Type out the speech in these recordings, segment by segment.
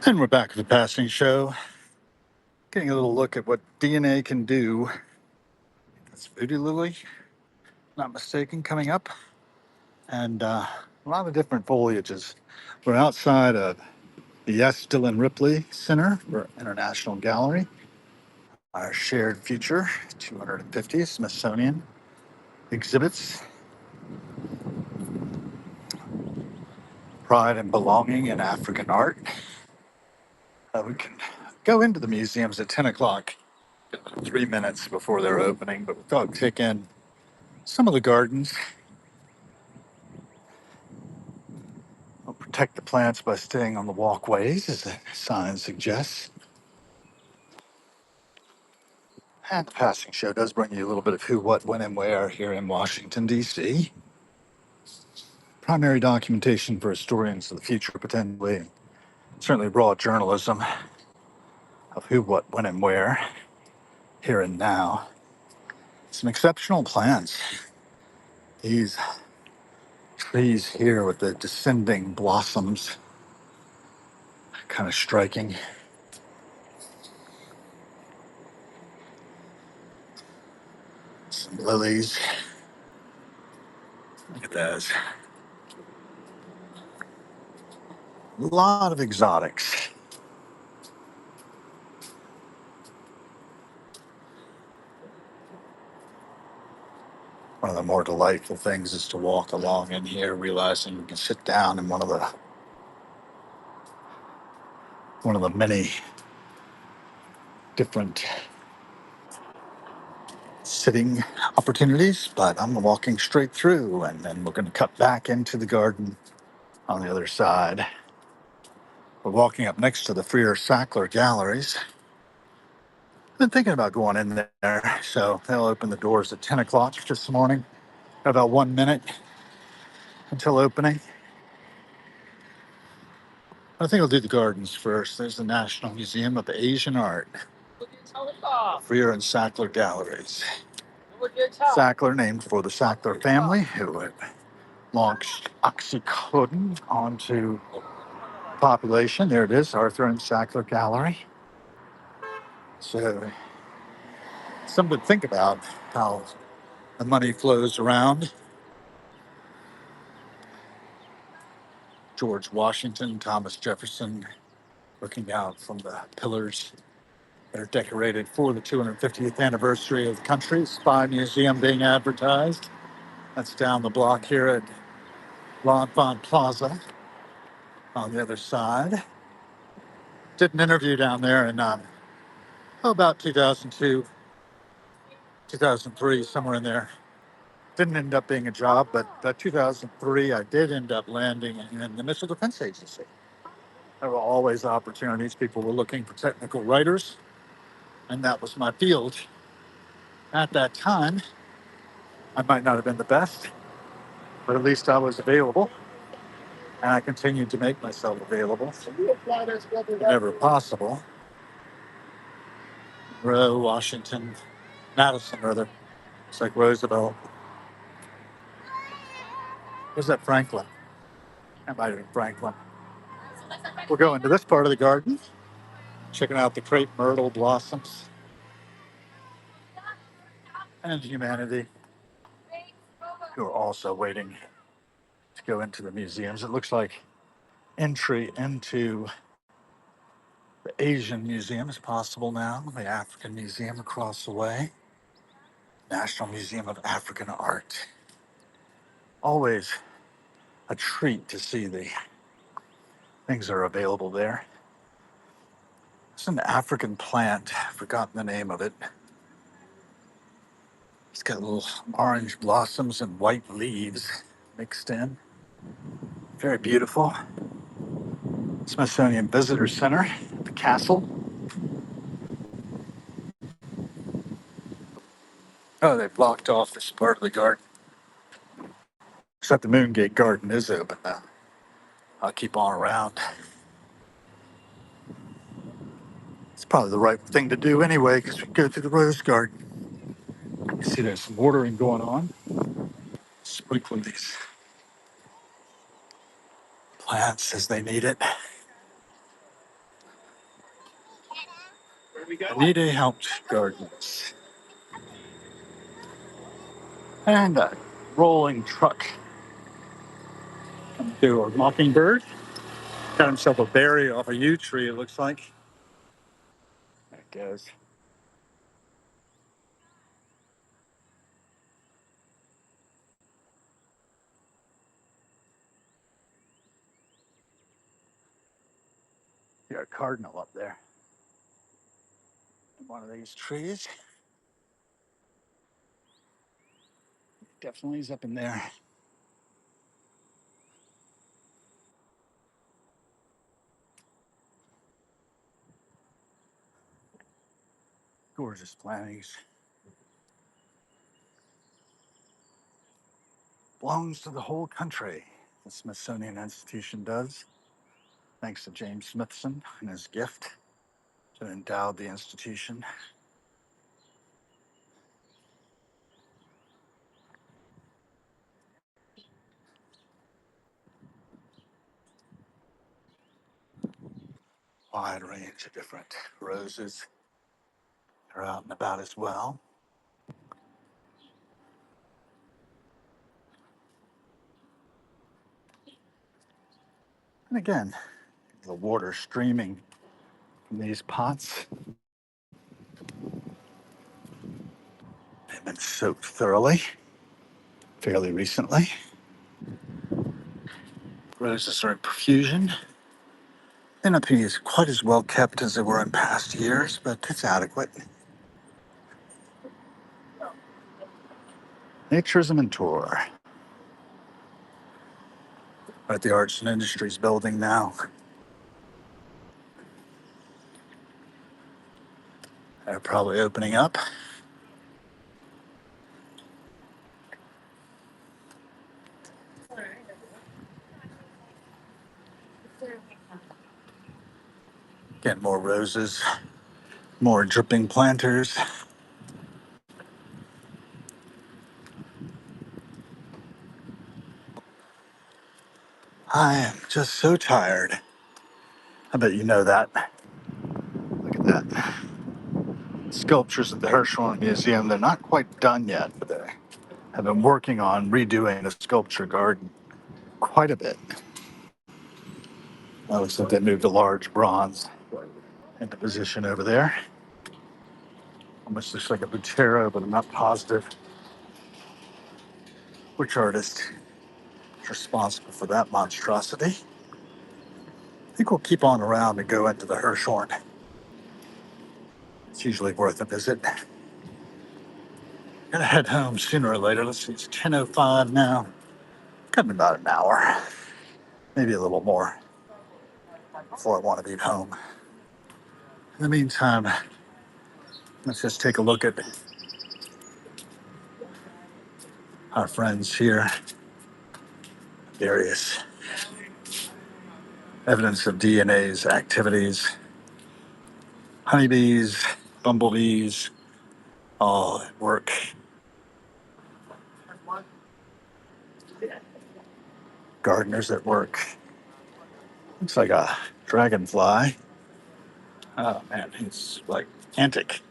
And we're back at the passing show, getting a little look at what DNA can do. That's Voodoo Lily, not mistaken, coming up. And a lot of different foliages. We're outside of the S. Dillon Ripley Center for International Gallery, our shared future, 250 Smithsonian exhibits, pride and belonging in African art. We can go into the museums at 10 o'clock, 3 minutes before they're opening, but we thought we'd take in some of the gardens. We'll protect the plants by staying on the walkways, as the sign suggests. And the passing show does bring you a little bit of who, what, when, and where here in Washington, D.C. Primary documentation for historians of the future, potentially, certainly raw journalism of who, what, when, and where, here and now. Some exceptional plants. These trees here with the descending blossoms, kind of striking. Some lilies. Look at those. A lot of exotics. One of the more delightful things is to walk along in here, realizing you can sit down in one of the many different sitting opportunities. But I'm walking straight through, and then we're going to cut back into the garden on the other side. We're walking up next to the Freer Sackler galleries. I've been thinking about going in there, so they'll open the doors at 10 o'clock this morning. About 1 minute until opening. I think I'll do the gardens first. There's the National Museum of Asian Art, Freer and Sackler galleries. Sackler, named for the Sackler family, who had launched oxycodone onto population. There it is, Arthur and Sackler Gallery. So, something to think about how the money flows around. George Washington, Thomas Jefferson, looking out from the pillars that are decorated for the 250th anniversary of the country. Spy Museum being advertised. That's down the block here at L'Enfant Plaza on the other side. Did an interview down there in about 2002, 2003, somewhere in there. Didn't end up being a job, but 2003, I did end up landing in the Missile Defense Agency. There were always opportunities. People were looking for technical writers, and that was my field. At that time, I might not have been the best, but at least I was available, and I continued to make myself available whenever possible. Washington, Madison, rather. It's like Roosevelt. Was that Franklin? That might have been Franklin. We'll go into this part of the garden, checking out the crepe myrtle blossoms and humanity, who are also waiting to go into the museums. It looks like entry into the Asian Museum is possible now, the African Museum across the way, National Museum of African Art. Always a treat to see the things that are available there. It's an African plant, I've forgotten the name of it. It's got little orange blossoms and white leaves mixed in. Very beautiful. Smithsonian Visitor Center, the castle. Oh, they blocked off this part of the garden. Except the Moongate Garden is open now. I'll keep on around. It's probably the right thing to do anyway, because we can go through the rose garden. You see there's some watering going on. Sprinkling these plants as they need it. Anita helped gardens. And a rolling truck coming through. A mockingbird got himself a berry off a yew tree, it looks like. There it goes. You got a cardinal up there in one of these trees. Definitely is up in there. Gorgeous plantings. Belongs to the whole country. The Smithsonian Institution does, thanks to James Smithson and his gift to endow the institution. Wide range of different roses are out and about as well. And again, the water streaming from these pots. They've been soaked thoroughly, fairly recently. Roses are in profusion. May not be as quite as well kept as they were in past years, but it's adequate. Naturism and Tour. We're at the Arts and Industries building now. They're probably opening up. Getting more roses, more dripping planters. I am just so tired. I bet you know that. Look at that. Sculptures at the Hirshhorn Museum, they're not quite done yet, but they have been working on redoing the sculpture garden quite a bit. It looks like they moved a large bronze into position over there. Almost looks like a Botero, but I'm not positive which artist is responsible for that monstrosity. I think we'll keep on around and go into the Hirshhorn. It's usually worth a visit. Gonna head home sooner or later. Let's see, it's 10:05 now. Got about an hour, maybe a little more before I want to be home. In the meantime, let's just take a look at our friends here. Various evidence of DNA's activities. Honeybees, bumblebees, all at work. Gardeners at work. Looks like a dragonfly. Oh man, he's like antic.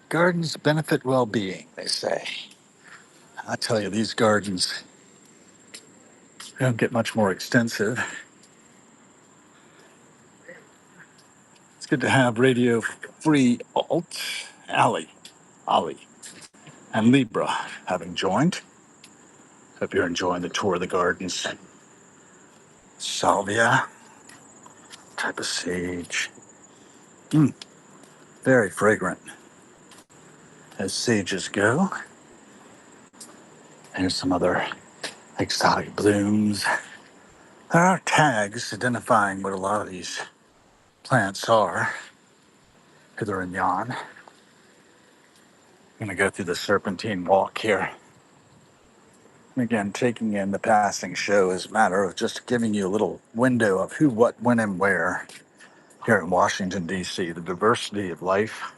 Gardens benefit well-being, they say. I tell you, these gardens don't get much more extensive. It's good to have Radio Free Alt, Ali, and Libra having joined. Hope you're enjoying the tour of the gardens. Salvia, type of sage. Very fragrant as sages go. Here's some other exotic blooms. There are tags identifying what a lot of these plants are, hither and yon. I'm going to go through the serpentine walk here. And again, taking in the passing show is a matter of just giving you a little window of who, what, when, and where here in Washington, D.C. The diversity of life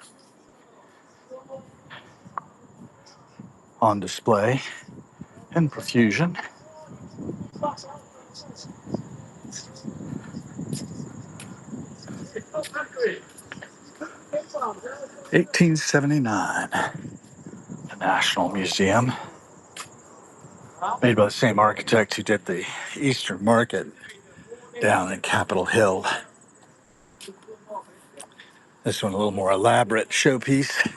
on display in profusion. $1879, the National Museum, made by the same architect who did the Eastern Market down in Capitol Hill. This one a little more elaborate showpiece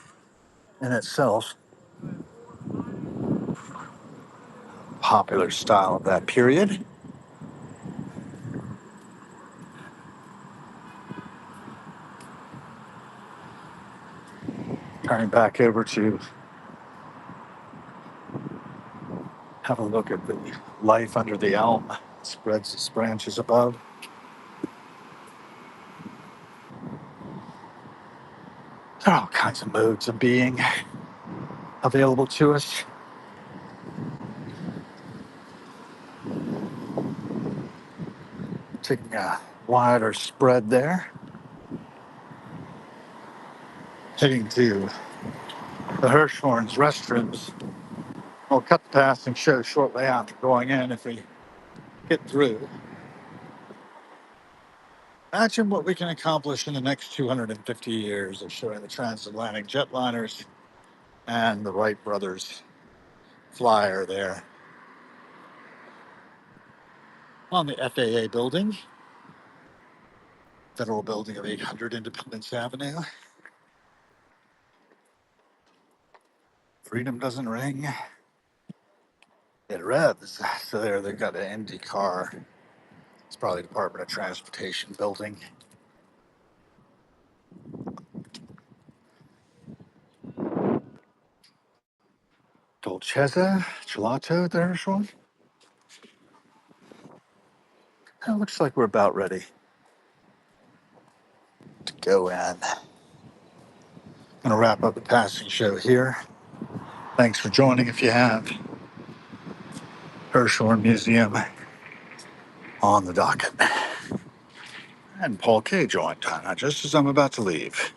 in itself. Popular style of that period. Turning back over to have a look at the life under the elm. Spreads its branches above. There are all kinds of modes of being available to us. Taking a wider spread there. Heading to the Hirshhorn's restrooms. We'll cut the passing show shortly after going in if we get through. Imagine what we can accomplish in the next 250 years of showing the transatlantic jetliners and the Wright brothers flyer there on the FAA building, federal building of 800 Independence Avenue. Freedom doesn't ring. It revs. So there they've got an empty car. It's probably Department of Transportation building. Dolcezza, gelato there, Sean. It looks like we're about ready to go in. Gonna wrap up the passing show here. Thanks for joining if you have. Hirshhorn Museum on the docket. And Paul K joined just as I'm about to leave.